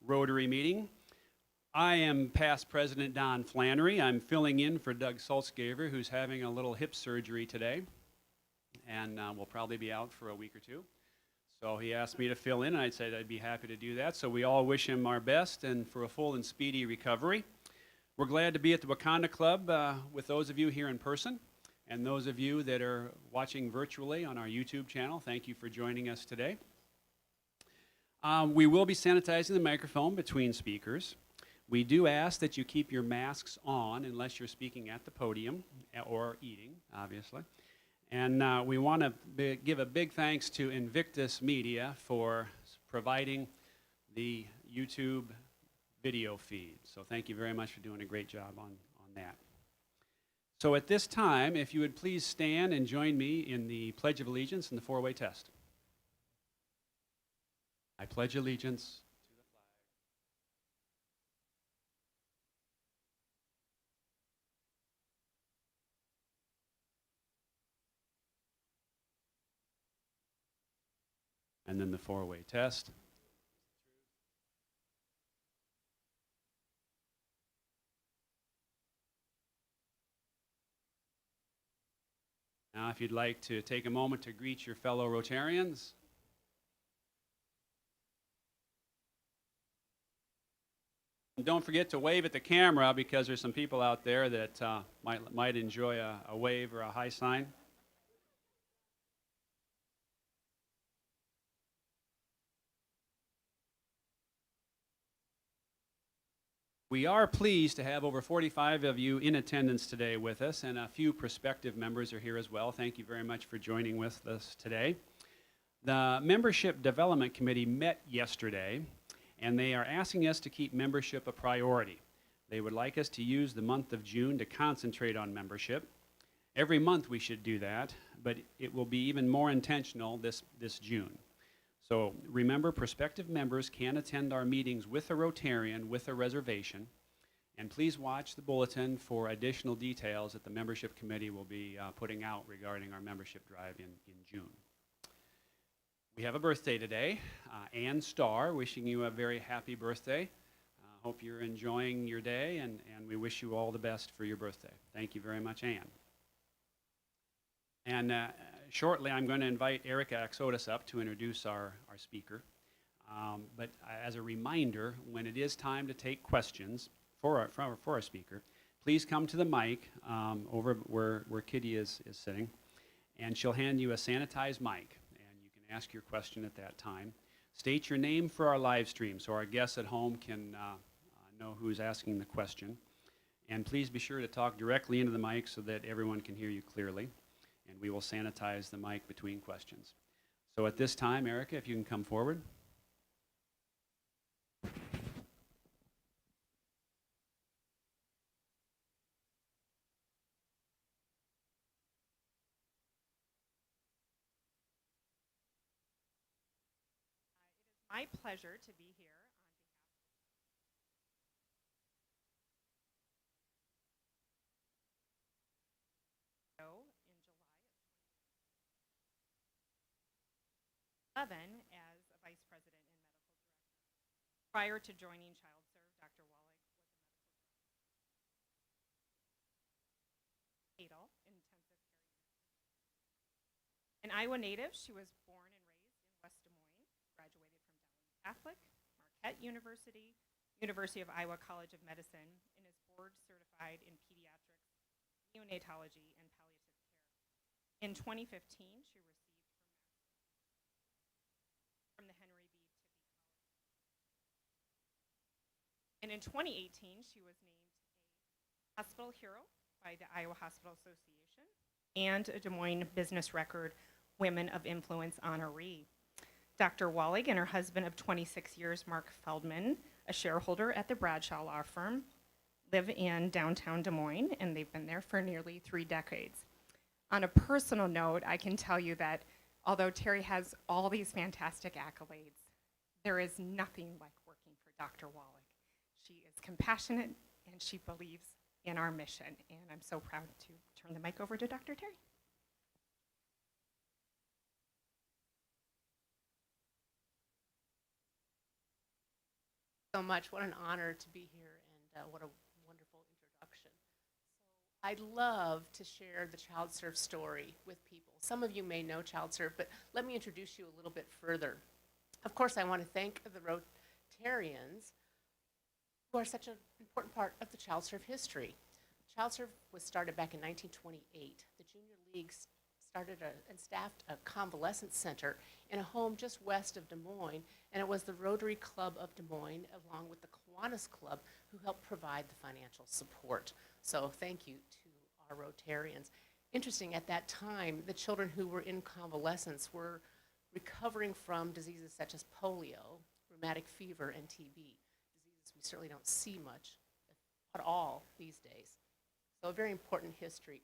Rotary meeting. I am past President Don Flannery. I'm filling in for Doug Sulzgaver, who's having a little hip surgery today, and will probably be out for a week or two. So he asked me to fill in, and I said I'd be happy to do that. So we all wish him our best and for a full and speedy recovery. We're glad to be at the Wakanda Club with those of you here in person, and those of you that are watching virtually on our YouTube channel. Thank you for joining us today. We will be sanitizing the microphone between speakers. We do ask that you keep your masks on unless you're speaking at the podium or eating, obviously. And we want to give a big thanks to Invictus Media for providing the YouTube video feed. So thank you very much for doing a great job on that. So at this time, if you would please stand and join me in the Pledge of Allegiance and the four-way test. I pledge allegiance to the flag and then the four-way test. Now, if you'd like to take a moment to greet your fellow Rotarians. And don't forget to wave at the camera because there's some people out there that might enjoy a wave or a high sign. We are pleased to have over 45 of you in attendance today with us, and a few prospective members are here as well. Thank you very much for joining with us today. The Membership Development Committee met yesterday, and they are asking us to keep membership a priority. They would like us to use the month of June to concentrate on membership. Every month we should do that, but it will be even more intentional this June. So remember, prospective members can attend our meetings with a Rotarian with a reservation, and please watch the bulletin for additional details that the Membership Committee will be putting out regarding our membership drive in June. We have a birthday today, Ann Starr, wishing you a very happy birthday. Hope you're enjoying your day, and we wish you all the best for your birthday. Thank you very much, Ann. And shortly, I'm going to invite Erica Axotis up to introduce our speaker. But as a reminder, when it is time to take questions for our speaker, please come to the mic over where Kitty is sitting, and she'll hand you a sanitized mic. Ask your question at that time. State your name for our live stream so our guests at home can know who's asking the question. And please be sure to talk directly into the mic so that everyone can hear you clearly. And we will sanitize the mic between questions. So at this time, Erica, if you can come forward. My pleasure to be here on behalf of in July of 2011 as a vice president and medical director. Prior to joining ChildServe, Dr. Wahlig was a medical director in intensive care unit. An Iowa native, she was born and raised in West Des Moines, graduated from Catholic, Marquette University, University of Iowa College of Medicine, and is board certified in pediatrics, neonatology, and palliative care. In 2015, she received from the Henry B. Tippie College. And in 2018, she was named a hospital hero by the Iowa Hospital Association and a Des Moines Business Record Women of Influence honoree. Dr. Wahlig and her husband of 26 years, Mark Feldman, a shareholder at the Bradshaw Law Firm, live in downtown Des Moines, and they've been there for nearly 3 decades. On a personal note, I can tell you that although Teri has all these fantastic accolades, there is nothing like working for Dr. Wahlig. She is compassionate, and she believes in our mission, and I'm so proud to turn the mic over to Dr. Teri. So much. What an honor to be here, and what a wonderful introduction. I'd love to share the ChildServe story with people. Some of you may know ChildServe, but let me introduce you a little bit further. Of course, I want to thank the Rotarians, who are such an important part of the ChildServe history. ChildServe was started back in 1928. The Junior League started and staffed a convalescent center in a home just west of Des Moines, and it was the Rotary Club of Des Moines, along with the Kiwanis Club, who helped provide the financial support. So thank you to our Rotarians. Interesting, at that time, the children who were in convalescence were recovering from diseases such as polio, rheumatic fever, and TB, diseases we certainly don't see much at all these days. So a very important history.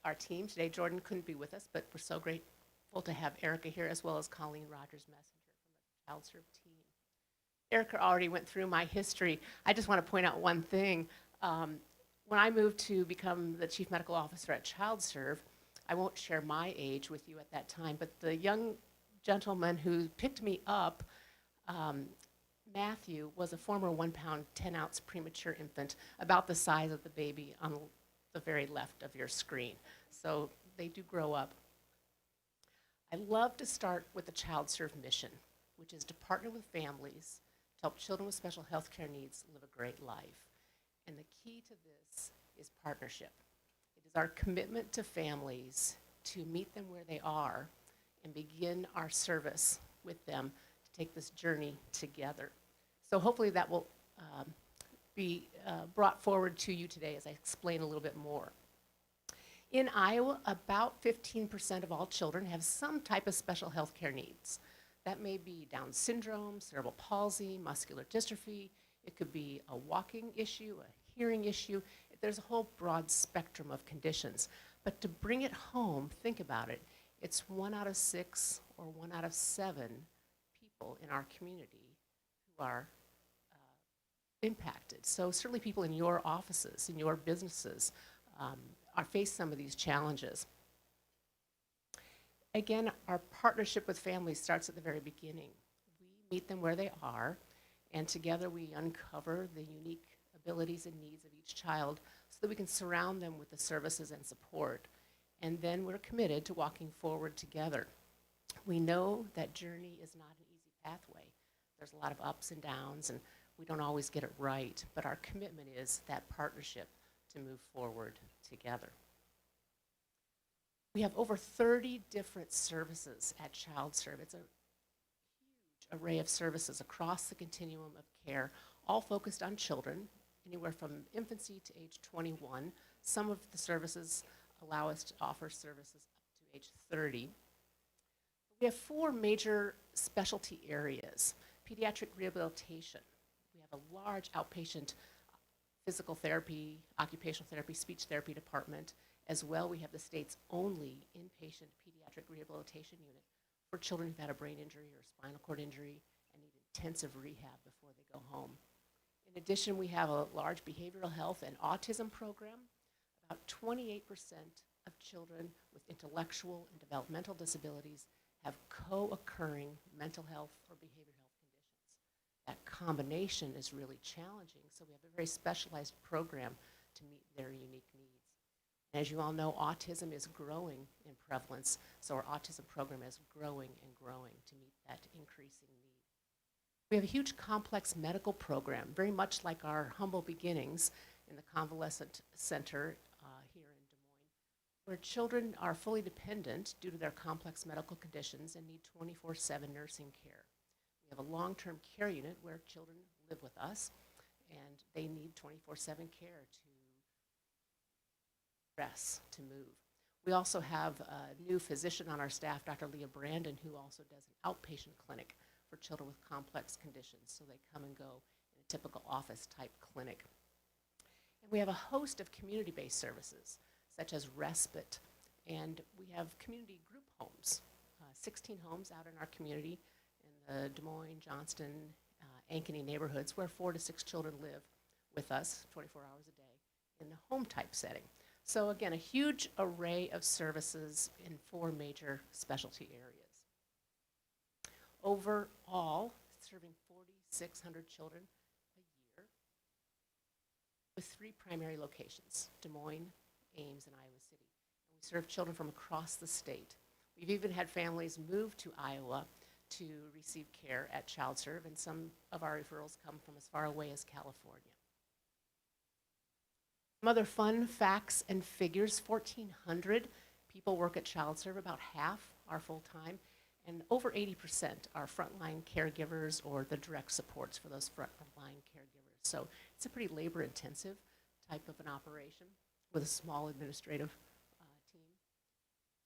Our team today, Jordan couldn't be with us, but we're so grateful to have Erica here, as well as Colleen Rogers-Messenger from the ChildServe team. Erica already went through my history. I just want to point out one thing. When I moved to become the Chief Medical Officer at ChildServe, I won't share my age with you at that time, but the young gentleman who picked me up, Matthew, was a former 1-pound, 10-ounce premature infant, about the size of the baby on the very left of your screen. So they do grow up. I love to start with the ChildServe mission, which is to partner with families to help children with special health care needs live a great life. And the key to this is partnership. It is our commitment to families to meet them where they are and begin our service with them to take this journey together. So hopefully that will be brought forward to you today as I explain a little bit more. In Iowa, about 15% of all children have some type of special health care needs. That may be Down syndrome, cerebral palsy, muscular dystrophy. It could be a walking issue, a hearing issue. There's a whole broad spectrum of conditions. But to bring it home, think about it. It's 1 out of 6 or 1 out of 7 people in our community who are impacted. So certainly people in your offices, in your businesses, face some of these challenges. Again, our partnership with families starts at the very beginning. We meet them where they are, and together we uncover the unique abilities and needs of each child so that we can surround them with the services and support. And then we're committed to walking forward together. We know that journey is not an easy pathway. There's a lot of ups and downs, and we don't always get it right, but our commitment is that partnership to move forward together. We have over 30 different services at ChildServe. It's a huge array of services across the continuum of care, all focused on children, anywhere from infancy to age 21. Some of the services allow us to offer services up to age 30. We have 4 major specialty areas. Pediatric rehabilitation. We have a large outpatient physical therapy, occupational therapy, speech therapy department. As well, we have the state's only inpatient pediatric rehabilitation unit for children who've had a brain injury or spinal cord injury and need intensive rehab before they go home. In addition, we have a large behavioral health and autism program. About 28% of children with intellectual and developmental disabilities have co-occurring mental health or behavioral health conditions. That combination is really challenging, so we have a very specialized program to meet their unique needs. As you all know, autism is growing in prevalence, so our autism program is growing and growing to meet that increasing need. We have a huge complex medical program, very much like our humble beginnings in the convalescent center here in Des Moines, where children are fully dependent due to their complex medical conditions and need 24/7 nursing care. We have a long-term care unit where children live with us, and they need 24/7 care to rest, to move. We also have a new physician on our staff, Dr. Leah Brandon, who also does an outpatient clinic for children with complex conditions, so they come and go in a typical office-type clinic. And we have a host of community-based services, such as respite, and we have community group homes, 16 homes out in our community in the Des Moines, Johnston, Ankeny neighborhoods, where 4 to 6 children live with us 24 hours a day in the home-type setting. So again, a huge array of services in 4 major specialty areas. Overall, serving 4,600 children a year with 3 primary locations, Des Moines, Ames, and Iowa City. And we serve children from across the state. We've even had families move to Iowa to receive care at ChildServe, and some of our referrals come from as far away as California. Some other fun facts and figures: 1,400 people work at ChildServe, about half are full-time, and over 80% are frontline caregivers or the direct supports for those frontline caregivers. So it's a pretty labor-intensive type of an operation with a small administrative team.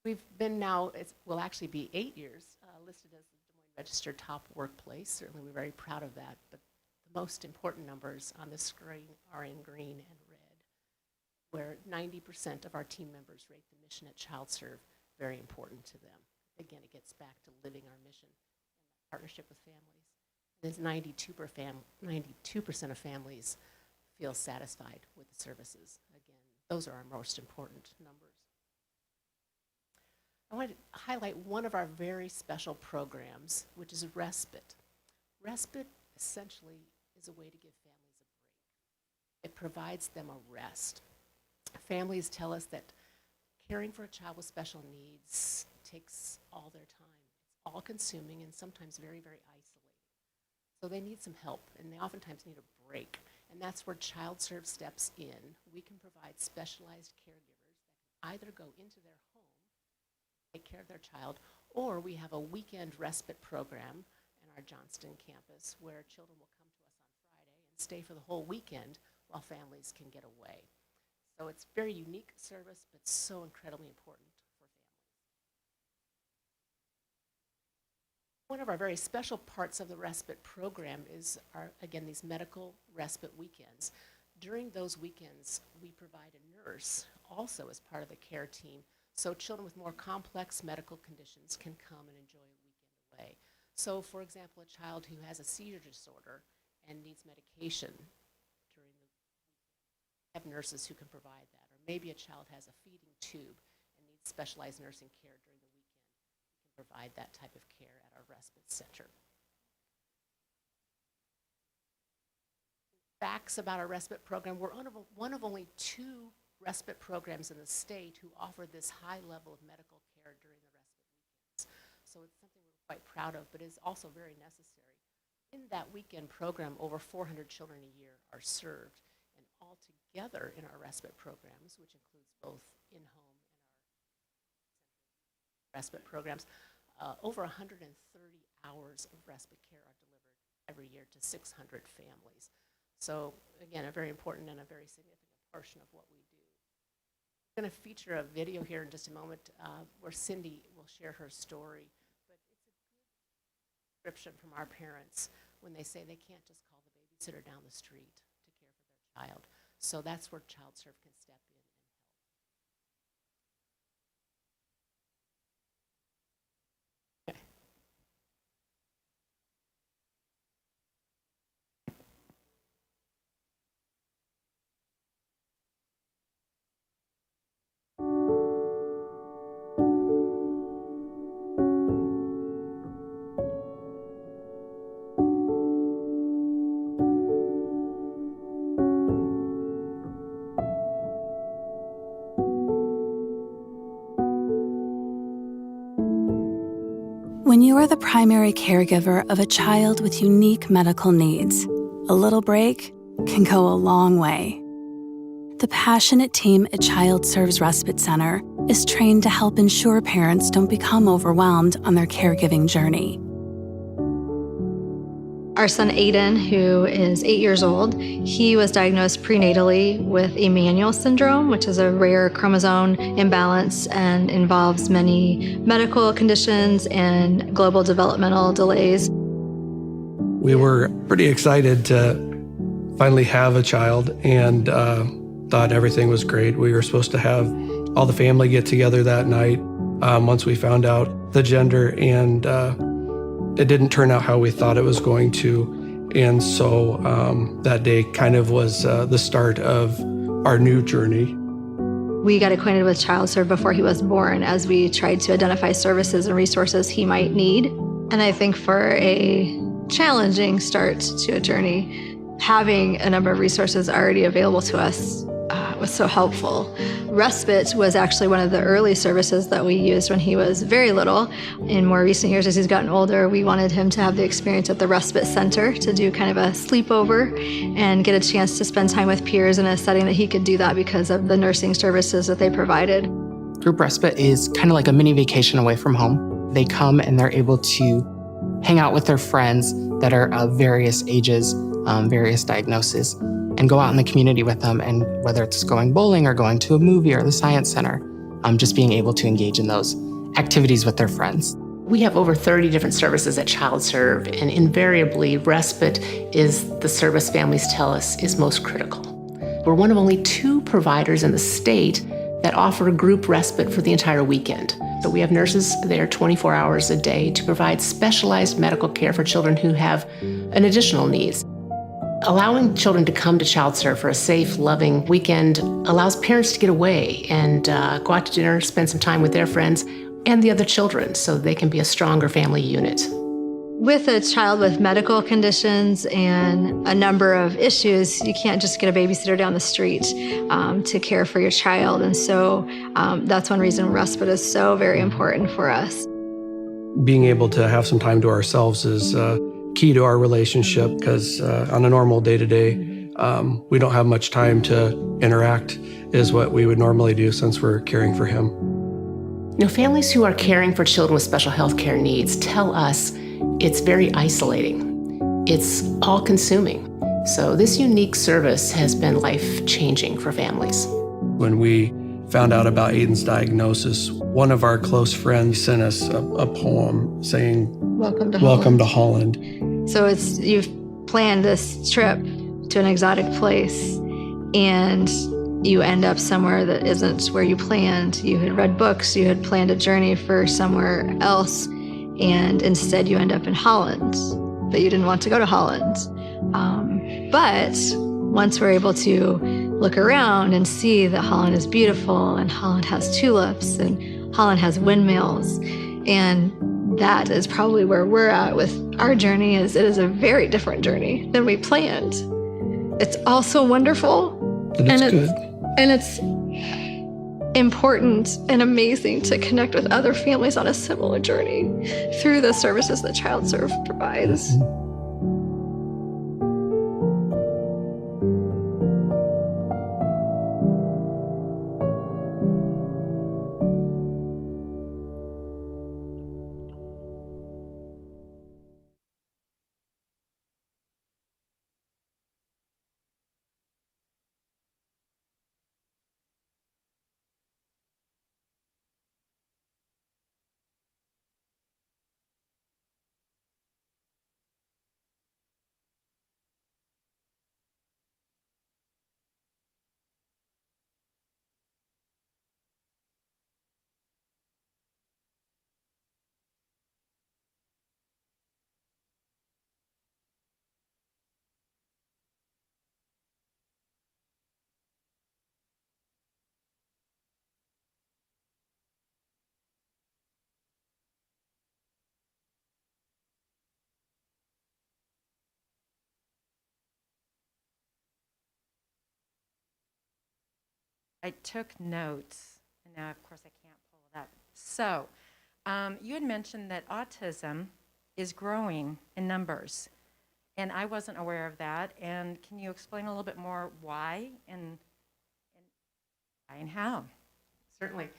We've been now, it will actually be 8 years, listed as the Des Moines Register Top Workplace. Certainly we're very proud of that, but the most important numbers on the screen are in green and red, where 90% of our team members rate the mission at ChildServe very important to them. Again, it gets back to living our mission and partnership with families. There's 92% of families feel satisfied with the services. Again, those are our most important numbers. I want to highlight one of our very special programs, which is respite. Respite essentially is a way to give families a break. It provides them a rest. Families tell us that caring for a child with special needs takes all their time. It's all-consuming and sometimes very, very isolating. So they need some help, and they oftentimes need a break. And that's where ChildServe steps in. We can provide specialized caregivers that can either go into their home, take care of their child, or we have a weekend respite program in our Johnston campus where children will come to us on Friday and stay for the whole weekend while families can get away. So it's very unique service, but so incredibly important for families. One of our very special parts of the respite program is, again, these medical respite weekends. During those weekends, we provide a nurse also as part of the care team, so children with more complex medical conditions can come and enjoy a weekend away. So, for example, a child who has a seizure disorder and needs medication during the weekend, have nurses who can provide that. Or maybe a child has a feeding tube and needs specialized nursing care during the weekend. We can provide that type of care at our respite center. Facts about our respite program: we're one of only 2 respite programs in the state who offer this high level of medical care during the respite weekends. So it's something we're quite proud of, but is also very necessary. In that weekend program, over 400 children a year are served, and all together in our respite programs, which includes both in-home and our respite programs, over 130 hours of respite care are delivered every year to 600 families. So again, a very important and a very significant portion of what we do. I'm going to feature a video here in just a moment where Cindy will share her story, but it's a good description from our parents when they say they can't just call the babysitter down the street to care for their child. So that's where ChildServe can step in and help. Okay. When you are the primary caregiver of a child with unique medical needs, a little break can go a long way. The passionate team at ChildServe's Respite Center is trained to help ensure parents don't become overwhelmed on their caregiving journey. Our son Aiden, who is 8 years old, he was diagnosed prenatally with Emanuel syndrome, which is a rare chromosome imbalance and involves many medical conditions and global developmental delays. We were pretty excited to finally have a child and thought everything was great. We were supposed to have all the family get together that night once we found out the gender, and it didn't turn out how we thought it was going to. And so that day kind of was the start of our new journey. We got acquainted with ChildServe before he was born as we tried to identify services and resources he might need. And I think for a challenging start to a journey. Having a number of resources already available to us was so helpful. Respite was actually one of the early services that we used when he was very little. In more recent years, as he's gotten older, we wanted him to have the experience at the respite center to do kind of a sleepover and get a chance to spend time with peers in a setting that he could do that because of the nursing services that they provided. Group respite is kind of like a mini vacation away from home. They come and they're able to hang out with their friends that are of various ages, various diagnoses, and go out in the community with them. And whether it's going bowling or going to a movie or the science center, just being able to engage in those activities with their friends. We have over 30 different services at ChildServe, and invariably, respite is the service families tell us is most critical. We're one of only 2 providers in the state that offer group respite for the entire weekend. So we have nurses there 24 hours a day to provide specialized medical care for children who have an additional needs. Allowing children to come to ChildServe for a safe, loving weekend allows parents to get away and go out to dinner, spend some time with their friends and the other children so they can be a stronger family unit. With a child with medical conditions and a number of issues, you can't just get a babysitter down the street to care for your child. And so that's one reason respite is so very important for us. Being able to have some time to ourselves is key to our relationship because on a normal day-to-day, we don't have much time to interact is what we would normally do since we're caring for him. You know, families who are caring for children with special health care needs tell us it's very isolating. It's all-consuming. So this unique service has been life-changing for families. When we found out about Aiden's diagnosis, one of our close friends sent us a poem saying, Welcome to Welcome to Holland. So you've planned this trip to an exotic place and you end up somewhere that isn't where you planned. You had read books, you had planned a journey for somewhere else, and instead you end up in Holland, but you didn't want to go to Holland. But once we're able to look around and see that Holland is beautiful and Holland has tulips and Holland has windmills, and that is probably where we're at with our journey. It is a very different journey than we planned. It's also wonderful. But it's good. And it's important and amazing to connect with other families on a similar journey through the services that ChildServe provides. I took notes, and now, of course, I can't pull it up. So, you had mentioned that autism is growing in numbers, and I wasn't aware of that. And can you explain a little bit more why and how? Certainly.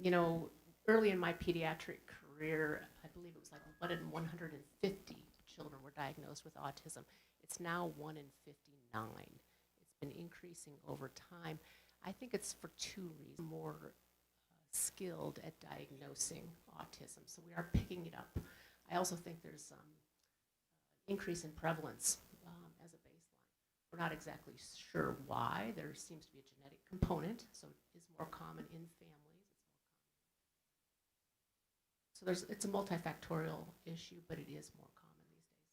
You know, early in my pediatric career, I believe it was like 1 in 150 children were diagnosed with autism. It's now 1 in 59. It's been increasing over time. I think it's for 2 reasons. More skilled at diagnosing autism, so we are picking it up. I also think there's increase in prevalence as a baseline. We're not exactly sure why. There seems to be a genetic component, so it is more common in families. So it's a multifactorial issue, but it is more common these days.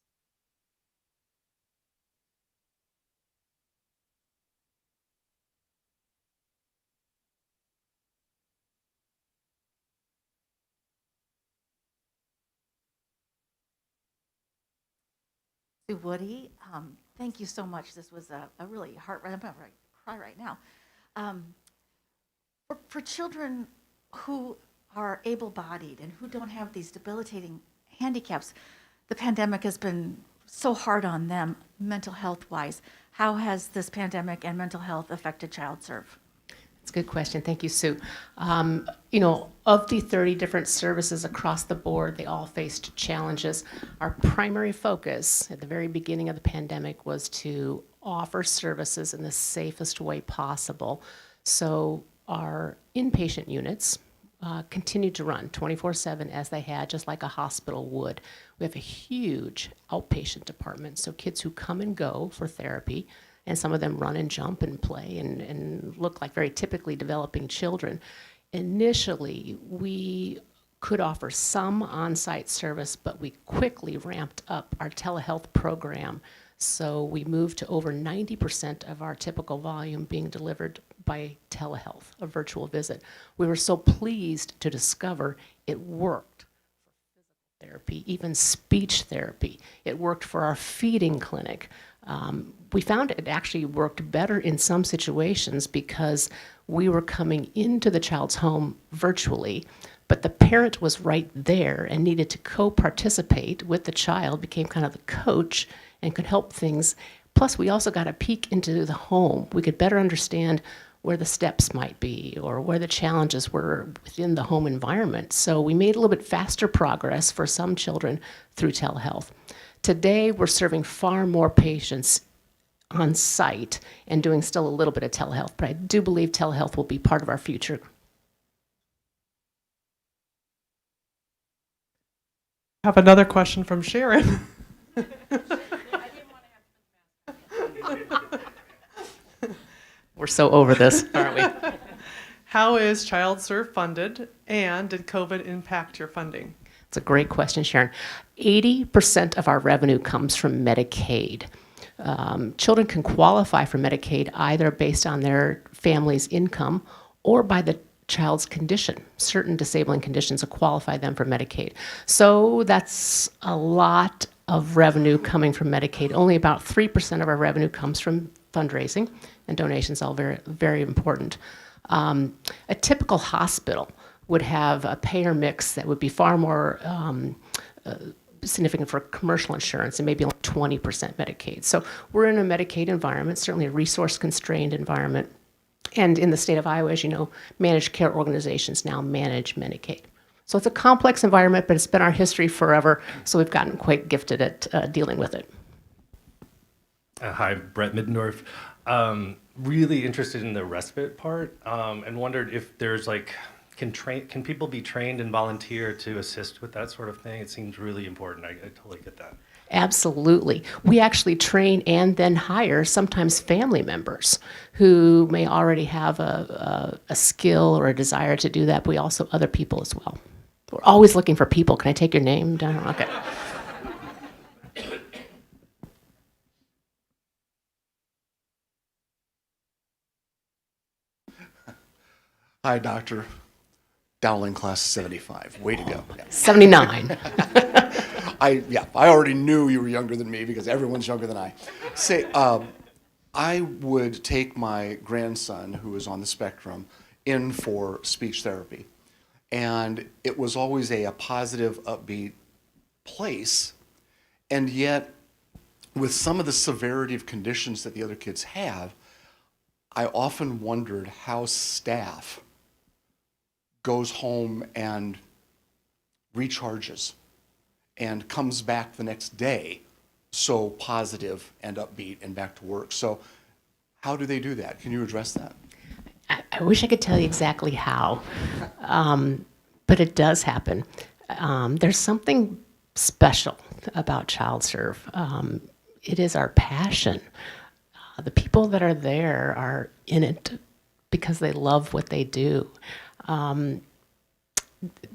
to Woody. Thank you so much. This was a really I'm going to cry right now. For children who are able-bodied and who don't have these debilitating handicaps, the pandemic has been so hard on them, mental health-wise. How has this pandemic and mental health affected ChildServe? It's a good question. Thank you, Sue. You know, of the 30 different services across the board, they all faced challenges. Our primary focus at the very beginning of the pandemic was to offer services in the safest way possible. So our inpatient units continued to run 24/7 as they had, just like a hospital would. We have a huge outpatient department, so kids who come and go for therapy, and some of them run and jump and play and look like very typically developing children. Initially, we could offer some on-site service, but we quickly ramped up our telehealth program. So we moved to over 90% of our typical volume being delivered by telehealth, a virtual visit. We were so pleased to discover it worked for physical therapy, even speech therapy. It worked for our feeding clinic. We found it actually worked better in some situations because we were coming into the child's home virtually, but the parent was right there and needed to co-participate with the child, became kind of the coach, and could help things. Plus, we also got a peek into the home. We could better understand where the steps might be or where the challenges were within the home environment. So we made a little bit faster progress for some children through telehealth. Today, we're serving far more patients on site and doing still a little bit of telehealth, but I do believe telehealth will be part of our future. I have another question from Sharon. We're so over this, aren't we? How is ChildServe funded, and did COVID impact your funding? It's a great question, Sharon. 80% of our revenue comes from Medicaid. Children can qualify for Medicaid either based on their family's income or by the child's condition. Certain disabling conditions will qualify them for Medicaid. So that's a lot of revenue coming from Medicaid. Only about 3% of our revenue comes from fundraising, and donations, all very, very important. A typical hospital would have a payer mix that would be far more significant for commercial insurance and maybe only 20% Medicaid. So we're in a Medicaid environment, certainly a resource-constrained environment. And in the state of Iowa, as you know, managed care organizations now manage Medicaid. So it's a complex environment, but it's been our history forever, so we've gotten quite gifted at dealing with it. Hi, Brett Middendorf. Really interested in the respite part, and wondered if there's like, can people be trained and volunteer to assist with that sort of thing? It seems really important. I totally get that. Absolutely. We actually train and then hire sometimes family members who may already have a skill or a desire to do that, but we also other people as well. We're always looking for people. Can I take your name down? Okay. Hi, Doctor. Dowling class 75. Way to go. Yeah. 79. I already knew you were younger than me because everyone's younger than I. Say, I would take my grandson, who is on the spectrum, in for speech therapy. And it was always a positive, upbeat place. And yet, with some of the severity of conditions that the other kids have, I often wondered how staff goes home and recharges and comes back the next day so positive and upbeat and back to work. So how do they do that? Can you address that? I wish I could tell you exactly how, but it does happen. There's something special about ChildServe. It is our passion. The people that are there are in it because they love what they do.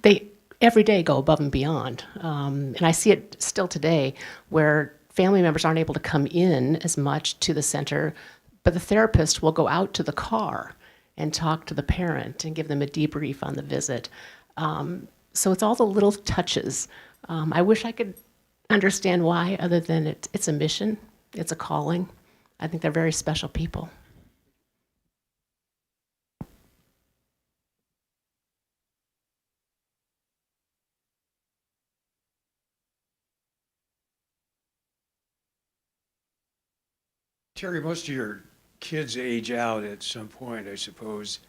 They every day go above and beyond. And I see it still today where family members aren't able to come in as much to the center, but the therapist will go out to the car and talk to the parent and give them a debrief on the visit. So it's all the little touches. I wish I could understand why, other than it's a mission, it's a calling. I think they're very special people. Teri, most of your kids age out at some point, I suppose.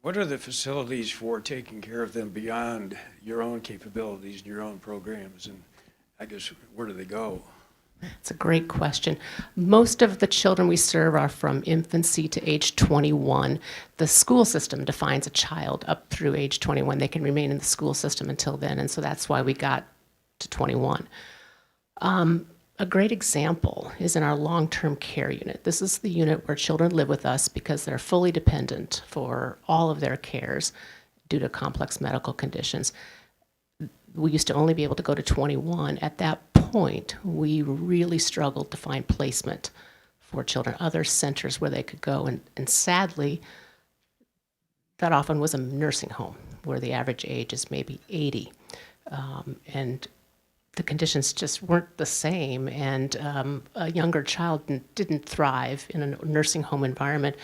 What are the facilities for taking care of them beyond your own capabilities and your own programs? And I guess, where do they go? It's a great question. Most of the children we serve are from infancy to age 21. The school system defines a child up through age 21. They can remain in the school system until then, and so that's why we got to 21. A great example is in our long-term care unit. This is the unit where children live with us because they're fully dependent for all of their cares due to complex medical conditions. We used to only be able to go to 21. At that point, we really struggled to find placement for children, other centers where they could go. And sadly, that often was a nursing home where the average age is maybe 80. And the conditions just weren't the same, and a younger child didn't thrive in a nursing home environment.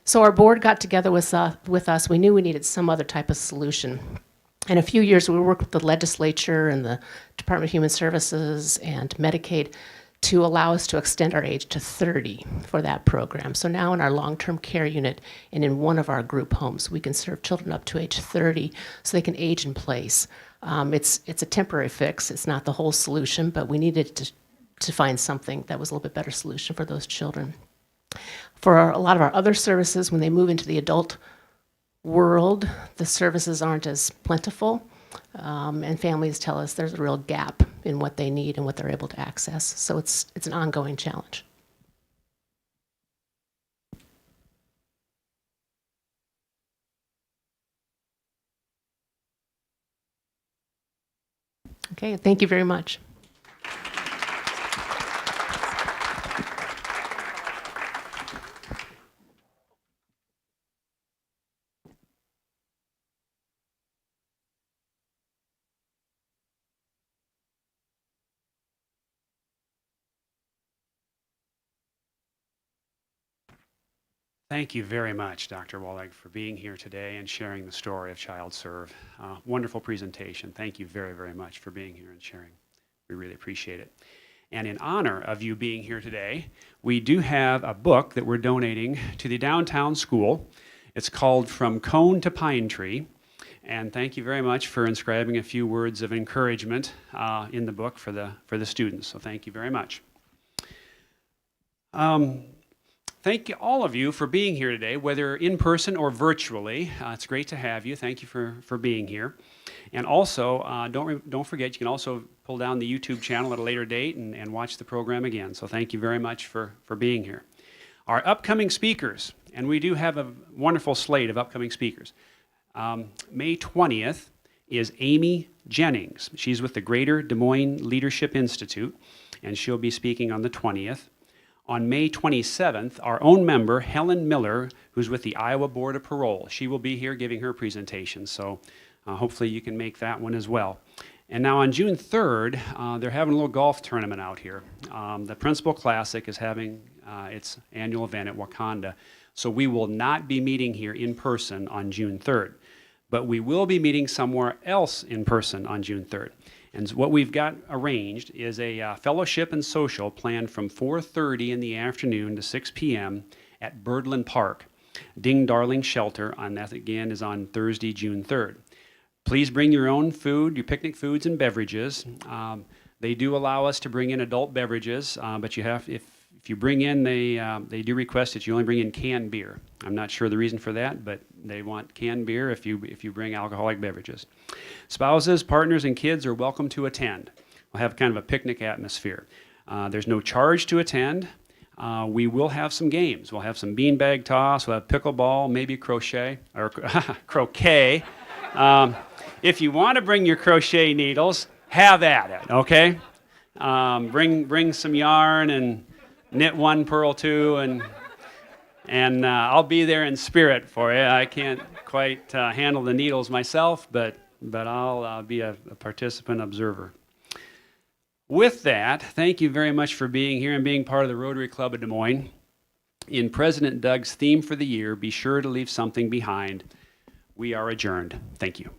So our board got together with us. We knew we needed some other type of solution. In a few years, we worked with the legislature and the Department of Human Services and Medicaid to allow us to extend our age to 30 for that program. So now in our long-term care unit and in one of our group homes, we can serve children up to age 30 so they can age in place. It's a temporary fix. It's not the whole solution, but we needed to find something that was a little bit better solution for those children. For a lot of our other services, when they move into the adult world, the services aren't as plentiful, and families tell us there's a real gap in what they need and what they're able to access. So it's an ongoing challenge. Okay, thank you very much. Thank you very much, Dr. Wahlig, for being here today and sharing the story of Child Serve. Wonderful presentation. Thank you very, very much for being here and sharing. We really appreciate it. And in honor of you being here today, we do have a book that we're donating to the downtown school. It's called From Cone to Pine Tree. And thank you very much for inscribing a few words of encouragement in the book for the students. So thank you very much. Thank you, all of you, for being here today, whether in person or virtually. It's great to have you. Thank you for being here. And also, don't forget, you can also pull down the YouTube channel at a later date and watch the program again. So thank you very much for being here. Our upcoming speakers, and we do have a wonderful slate of upcoming speakers. May 20th is Amy Jennings. She's with the Greater Des Moines Leadership Institute, and she'll be speaking on the 20th. On May 27th, our own member, Helen Miller, who's with the Iowa Board of Parole, she will be here giving her presentation, so hopefully you can make that one as well. And now on June 3rd, they're having a little golf tournament out here. The Principal Classic is having its annual event at Wakanda, so we will not be meeting here in person on June 3rd, but we will be meeting somewhere else in person on June 3rd. And what we've got arranged is a fellowship and social planned from 4:30 in the afternoon to 6 p.m. at Birdland Park. Ding Darling Shelter, and that again is on Thursday, June 3rd. Please bring your own food, your picnic foods and beverages. They do allow us to bring in adult beverages, but you have, if you bring in, they do request that you only bring in canned beer. I'm not sure the reason for that, but they want canned beer if you bring alcoholic beverages. Spouses, partners, and kids are welcome to attend. We'll have kind of a picnic atmosphere. There's no charge to attend. We will have some games. We'll have some beanbag toss. We'll have pickleball, maybe crochet or croquet. If you want to bring your crochet needles, have at it. Okay. Bring some yarn and knit one, purl two, and I'll be there in spirit for you. I can't quite handle the needles myself, but I'll be a participant observer. With that, thank you very much for being here and being part of the Rotary Club of Des Moines. In President Doug's theme for the year, be sure to leave something behind. We are adjourned. Thank you.